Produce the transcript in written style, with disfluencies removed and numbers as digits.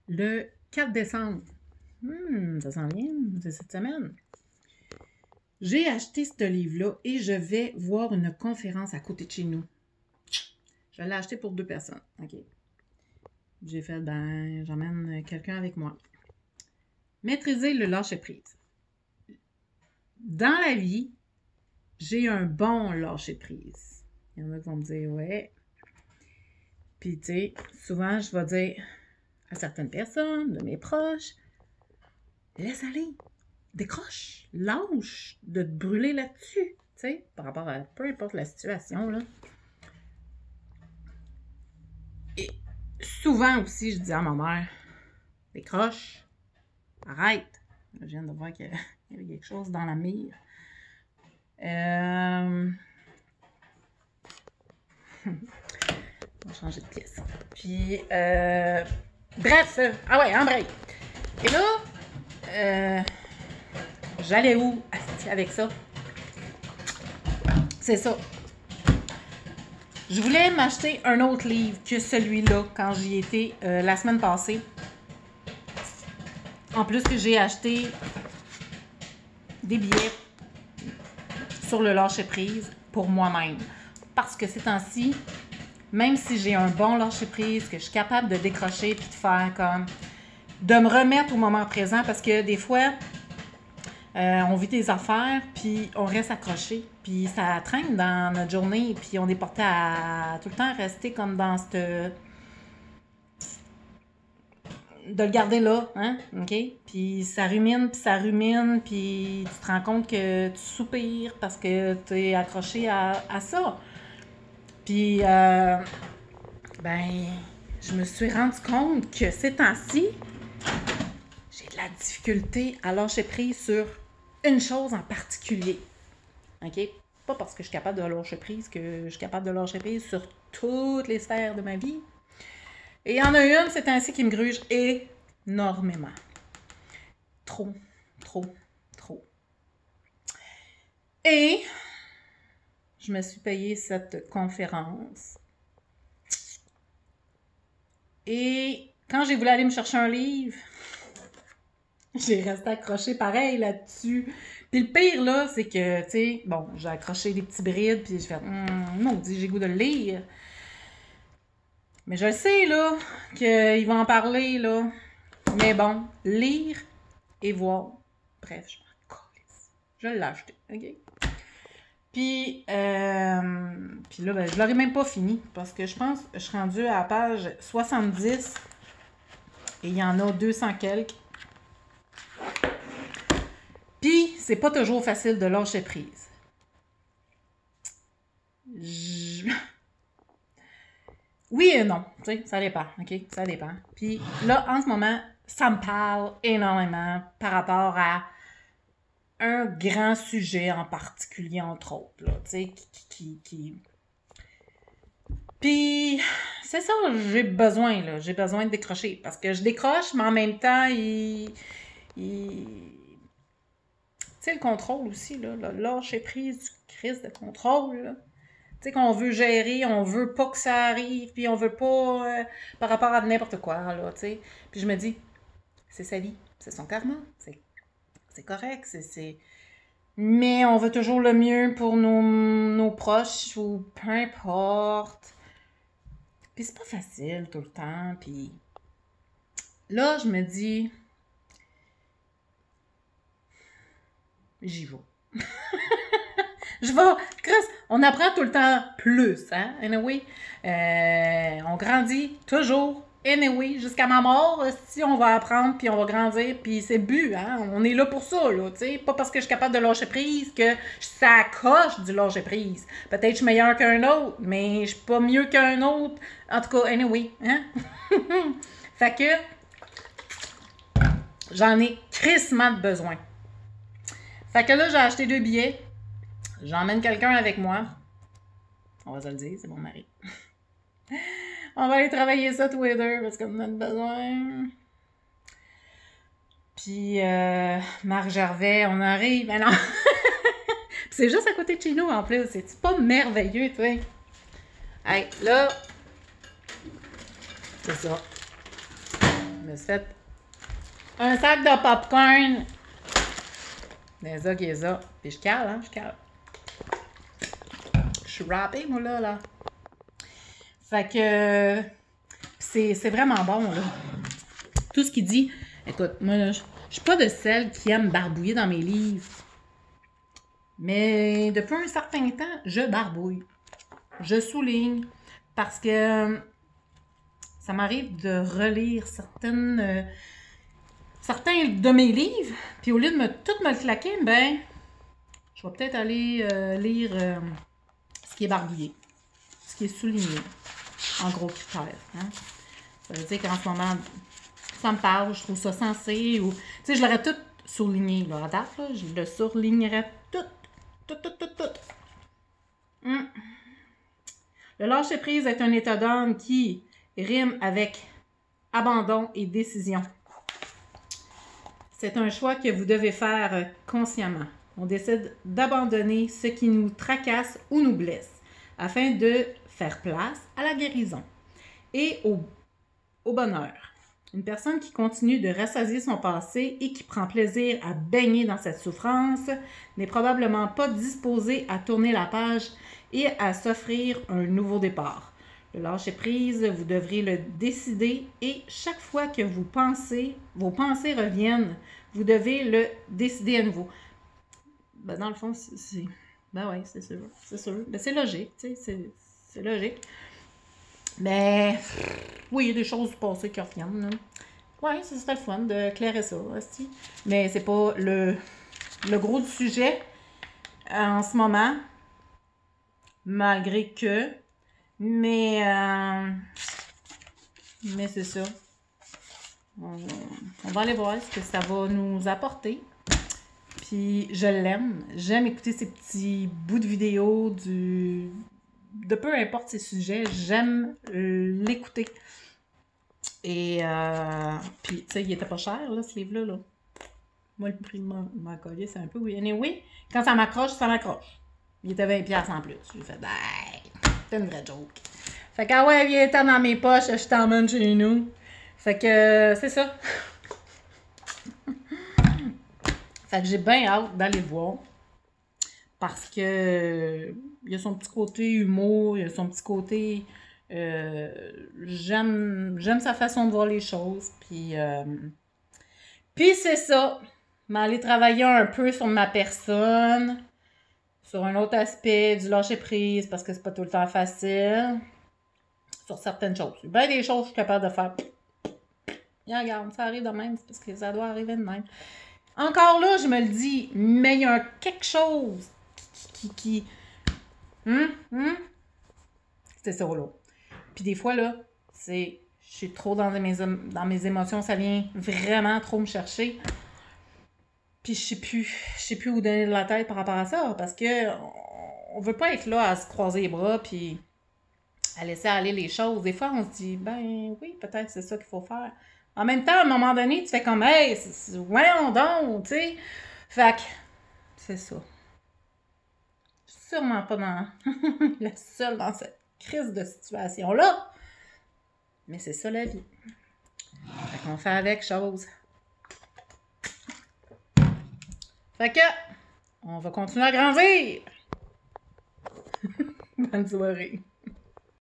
Le 4 décembre. Ça s'en vient, c'est cette semaine. J'ai acheté ce livre-là et je vais voir une conférence à côté de chez nous. Je l'ai acheté pour 2 personnes. OK. J'ai fait, j'emmène quelqu'un avec moi. Maîtriser le lâcher-prise. Dans la vie, j'ai un bon lâcher-prise. Il y en a qui vont me dire, ouais. Puis, tu sais, souvent, je vais dire à certaines personnes, de mes proches, laisse aller, décroche, lâche de te brûler là-dessus, tu sais, par rapport à peu importe la situation, là. Et souvent aussi, je dis à ma mère, décroche, arrête. Je viens de voir qu'il y avait quelque chose dans la mire. On va changer de pièce. Puis, bref, ah ouais, embraye. Et là, j'allais où avec ça? C'est ça. Je voulais m'acheter un autre livre que celui-là quand j'y étais la semaine passée. En plus que j'ai acheté des billets sur le lâcher-prise pour moi-même. Parce que ces temps-ci, même si j'ai un bon lâcher-prise, que je suis capable de décrocher puis de faire comme... de me remettre au moment présent parce que des fois, on vit des affaires puis on reste accroché. Puis ça traîne dans notre journée puis on est porté à tout le temps rester comme dans cette... de le garder là, hein, OK? Puis ça rumine, puis tu te rends compte que tu soupires parce que tu es accroché à ça. Puis, je me suis rendu compte que ces temps-ci, j'ai de la difficulté à lâcher prise sur une chose en particulier. OK? Pas parce que je suis capable de lâcher prise que je suis capable de lâcher prise sur toutes les sphères de ma vie. Et il y en a une, c'est ainsi qui me gruge énormément. Trop. Et je me suis payé cette conférence. Et quand j'ai voulu aller me chercher un livre, j'ai resté accrochée pareil là-dessus. Puis le pire, là, c'est que, tu sais, bon, j'ai accroché des petits brides, puis j'ai fait, maudit, j'ai goût de le lire. Mais je le sais, là, qu'il va en parler, là. Mais bon, lire et voir. Bref, je m'en calisse. Je l'ai acheté, OK? Puis là, je l'aurais même pas fini, parce que je pense que je suis rendue à la page 70 et il y en a 200 quelques. Puis, c'est pas toujours facile de lâcher prise. Oui et non, tu sais, ça dépend, OK? Ça dépend. Puis là, en ce moment, ça me parle énormément par rapport à un grand sujet en particulier, entre autres, là, tu sais, qui... Puis, c'est ça, j'ai besoin de décrocher, parce que je décroche, mais en même temps, tu sais, le contrôle aussi, là, le lâcher prise du crise de contrôle, là. Tu sais, qu'on veut gérer, on veut pas que ça arrive, puis on veut pas par rapport à n'importe quoi, là, tu sais. Puis je me dis, c'est sa vie, c'est son karma, c'est correct, c'est... Mais on veut toujours le mieux pour nos proches, ou peu importe. Puis c'est pas facile tout le temps, puis... Là, je me dis... J'y vais. Je vais, Chris, on apprend tout le temps plus, hein, anyway. On grandit toujours, anyway, jusqu'à ma mort, si on va apprendre, puis on va grandir, puis c'est le but, hein, on est là pour ça, là, tu sais, pas parce que je suis capable de lâcher prise que ça coche du lâcher prise. Peut-être que je suis meilleure qu'un autre, mais je suis pas mieux qu'un autre, en tout cas, anyway, hein. Fait que, j'en ai crissement de besoin. Fait que là, j'ai acheté 2 billets. J'emmène quelqu'un avec moi. On va se le dire, c'est mon mari. On va aller travailler ça tous les deux parce qu'on en a besoin. Puis, Marc Gervais, on arrive. Mais non! C'est juste à côté de chez nous en plus. C'est pas merveilleux, tu sais. Hey, là, c'est ça. me suis fait un sac de popcorn. Des ça. Puis je cale, hein, je cale. Je suis rappée, moi, là. Fait que c'est vraiment bon, là. Tout ce qu'il dit. Écoute, moi, là, je suis pas de celle qui aime barbouiller dans mes livres. Mais depuis un certain temps, je barbouille. Je souligne. Parce que ça m'arrive de relire certains de mes livres. Puis au lieu de tout me le claquer, ben, je vais peut-être aller lire ce qui est barbouillé. Ce qui est souligné. En gros critères. Hein? Ça veut dire qu'en ce moment, ça me parle, je trouve ça sensé. Ou, tu sais, je l'aurais tout souligné. Là, à date, là, je le surlignerais tout. Le lâcher-prise est un état d'âme qui rime avec abandon et décision. C'est un choix que vous devez faire consciemment. On décide d'abandonner ce qui nous tracasse ou nous blesse afin de faire place à la guérison et au bonheur. Une personne qui continue de rassasier son passé et qui prend plaisir à baigner dans cette souffrance n'est probablement pas disposée à tourner la page et à s'offrir un nouveau départ. Le lâcher-prise, vous devrez le décider et chaque fois que vos pensées reviennent, vous devez le décider à nouveau. Ben, dans le fond, ben oui, c'est sûr. Ben, c'est logique, tu sais, c'est logique. Mais oui, il y a des choses du passé qui reviennent. Oui, ce serait le fun de clairer ça aussi. Mais c'est pas le gros du sujet en ce moment. Malgré que. Mais c'est ça. On va aller voir ce que ça va nous apporter. Puis je l'aime. J'aime écouter ces petits bouts de vidéo de peu importe ces sujets. J'aime l'écouter. Et puis, tu sais, il était pas cher, là, ce livre-là. Là. Moi, le prix de mon collier, c'est un peu... Oui, anyway, quand ça m'accroche, ça m'accroche. Il était 20$ en plus. J'ai fait, ben, c'est une vraie joke. Fait que, ah ouais, viens t'en dans mes poches, je t'emmène chez nous. Fait que, c'est ça. Fait que j'ai bien hâte d'aller voir. Parce que il y a son petit côté humour, il y a son petit côté... j'aime sa façon de voir les choses. Puis c'est ça. M'aller travailler un peu sur ma personne. Sur un autre aspect du lâcher-prise. Parce que c'est pas tout le temps facile. Sur certaines choses. Il y a bien des choses que je suis capable de faire. Et regarde, ça arrive de même. C'est parce que ça doit arriver de même. Encore là, je me le dis. Mais il y a quelque chose qui c'est ça, là. Puis des fois, là, je suis trop dans mes émotions, ça vient vraiment trop me chercher. Puis je sais plus où donner de la tête par rapport à ça, parce que on veut pas être là à se croiser les bras, puis à laisser aller les choses. Des fois, on se dit, ben oui, peut-être c'est ça qu'il faut faire. En même temps, à un moment donné, tu fais comme, hey, voyons donc, tu sais. Fait que, c'est ça. Je suis sûrement pas la seule dans cette crise de situation-là. Mais c'est ça la vie. Fait qu'on fait avec chose. Fait que, on va continuer à grandir. Bonne soirée.